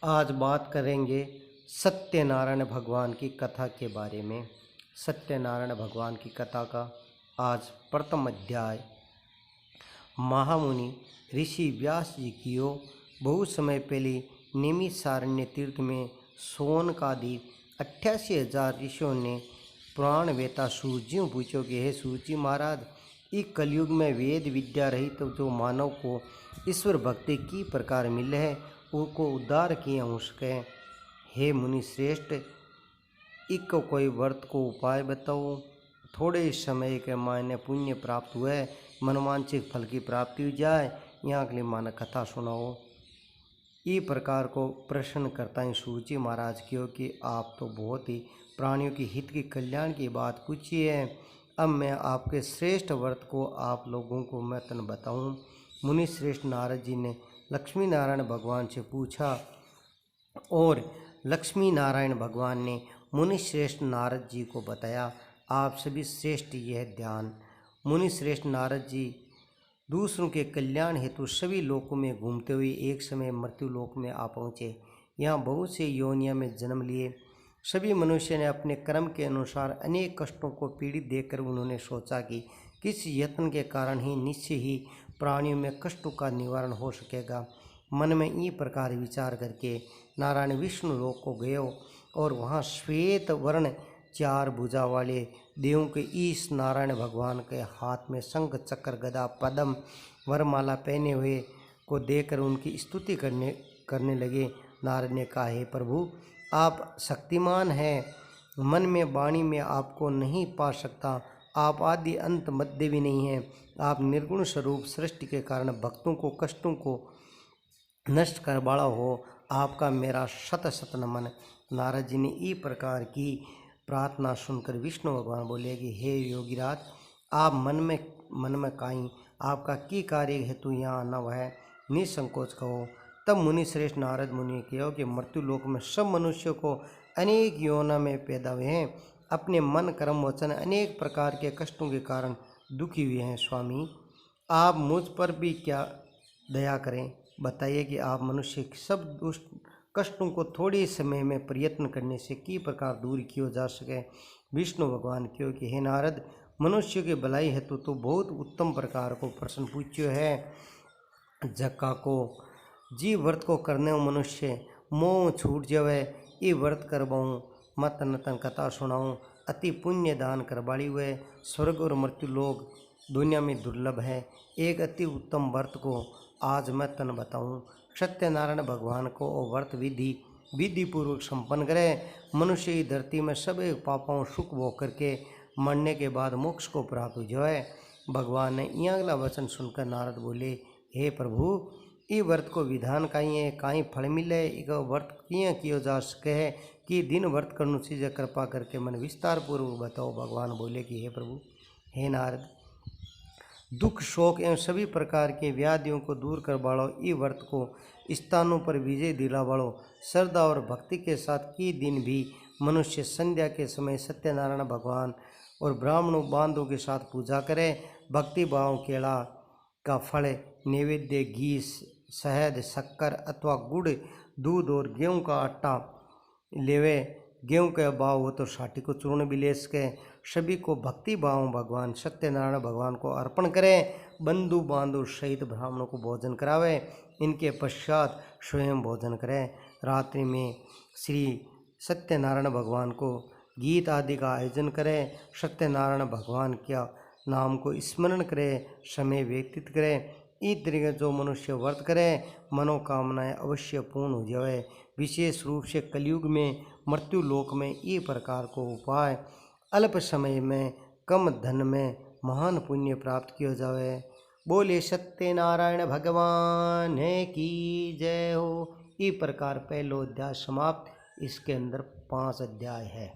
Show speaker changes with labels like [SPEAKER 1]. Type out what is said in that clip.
[SPEAKER 1] आज बात करेंगे सत्यनारायण भगवान की कथा के बारे में। सत्यनारायण भगवान की कथा का आज प्रथम अध्याय। महामुनि ऋषि व्यास जी की ओर बहुत समय पहले नैमिषारण्य तीर्थ में शौनकादि 88,000 ऋषियों ने पुराण वेता सूत जी पूछो कि हे सूत जी महाराज, इस कलयुग में वेद विद्या रहित जो मानव को ईश्वर भक्ति की प्रकार मिले है उनको उद्धार किए हो सके। हे मुनि श्रेष्ठ, इक कोई व्रत को उपाय बताओ। थोड़े समय के मायने पुण्य प्राप्त हुए, मनवांछित फल की प्राप्ति हो जाए, यहाँ के लिए माना कथा सुनाओ। इस प्रकार को प्रश्न करता है सूची महाराज क्यों कि आप तो बहुत ही प्राणियों की हित की कल्याण की बात पूछी है। अब मैं आपके श्रेष्ठ व्रत को आप लोगों को मैं तन बताऊं। मुनि श्रेष्ठ नारद जी ने लक्ष्मी नारायण भगवान से पूछा और लक्ष्मी नारायण भगवान ने मुनि श्रेष्ठ नारद जी को बताया। आप सभी श्रेष्ठ यह ध्यान। मुनि श्रेष्ठ नारद जी दूसरों के कल्याण हेतु सभी लोकों में घूमते हुए एक समय मृत्यु लोक में आ पहुँचे। यहाँ बहुत से योनियों में जन्म लिए। सभी मनुष्य ने अपने कर्म के अनुसार अनेक कष्टों को पीड़ित देखकर उन्होंने सोचा कि किस यत्न के कारण ही निश्चय ही प्राणियों में कष्टों का निवारण हो सकेगा। मन में इस प्रकार विचार करके नारायण विष्णु लोक को गए और वहाँ श्वेत वर्ण 4 भुजा वाले देवों के ईश नारायण भगवान के हाथ में शंख चक्र गदा पद्म वरमाला पहने हुए को देखकर उनकी स्तुति करने लगे। नारद ने कहा, हे प्रभु, आप शक्तिमान हैं, मन में वाणी में आपको नहीं पा सकता। आप आदि अंत मध्य भी नहीं हैं। आप निर्गुण स्वरूप सृष्टि के कारण भक्तों को कष्टों को नष्ट कर बाड़ा हो। आपका मेरा शत शत नमन। नारद जी ने इस प्रकार की प्रार्थना सुनकर विष्णु भगवान बोले कि हे योगीराज, आप मन में काई आपका की कार्य हेतु यहाँ आना वह निसंकोच कहो। तब मुनि श्रेष्ठ नारद मुनि कहो कि मृत्यु लोक में सब मनुष्यों को अनेक योना में पैदा हुए हैं, अपने मन कर्म वचन अनेक प्रकार के कष्टों के कारण दुखी हुए हैं। स्वामी, आप मुझ पर भी क्या दया करें, बताइए कि आप मनुष्य के सब दुष्ट कष्टों को थोड़े समय में प्रयत्न करने से किस प्रकार दूर किया जा सके। विष्णु भगवान क्यों कि हे नारद, मनुष्य के भलाई हेतु तो बहुत उत्तम प्रकार को प्रश्न पूछ्यो है। जक्का को जी व्रत को करने मनुष्य मोह छूट जावे, ये व्रत करवाऊँ मत नतन कथा सुनाऊँ। अति पुण्य दान करवाड़ी हुए स्वर्ग और मृत्यु लोग दुनिया में दुर्लभ है। एक अति उत्तम व्रत को आज मैं तन बताऊँ। सत्यनारायण भगवान को व्रत विधि पूर्वक संपन्न करे। मनुष्य की धरती में सब पापों सुख भोग करके मरने के बाद मोक्ष को प्राप्त हो जाए। भगवान ने यह अगला वचन सुनकर नारद बोले, हे प्रभु, इस व्रत को विधान काई फल मिले, इक व्रत किए किया जा सके कि दिन व्रत करने चीज़ कृपा करके मन विस्तार पूर्वक बताओ। भगवान बोले कि हे प्रभु, हे नारद, दुख शोक एवं सभी प्रकार के व्याधियों को दूर कर बाड़ो। इस व्रत को स्थानों पर विजय दिला बाड़ो। श्रद्धा और भक्ति के साथ की दिन भी मनुष्य संध्या के समय सत्यनारायण भगवान और ब्राह्मणों बांधों के साथ पूजा करे। भक्ति भाव केला का फल नैवेद्य घी शहद शक्कर अथवा गुड़ दूध और गेहूं का आटा लेवे। गेहूं के भाव हो तो साटी को चूर्ण भी ले सके। सभी को भक्ति भाव भगवान सत्यनारायण भगवान को अर्पण करें। बंधु बांधु सहित ब्राह्मणों को भोजन करावे। इनके पश्चात स्वयं भोजन करें। रात्रि में श्री सत्यनारायण भगवान को गीत आदि का आयोजन करें। सत्यनारायण भगवान के नाम को स्मरण करें, समय व्यतीत करें। इस तरीके जो मनुष्य व्रत करे मनोकामनाएं अवश्य पूर्ण हो जाए। विशेष रूप से कलयुग में मृत्यु लोक में ये प्रकार को उपाय अल्प समय में कम धन में महान पुण्य प्राप्त किया जाए। बोले सत्यनारायण भगवान की जय हो। इस प्रकार पहलो अध्याय समाप्त। इसके अंदर 5 अध्याय है।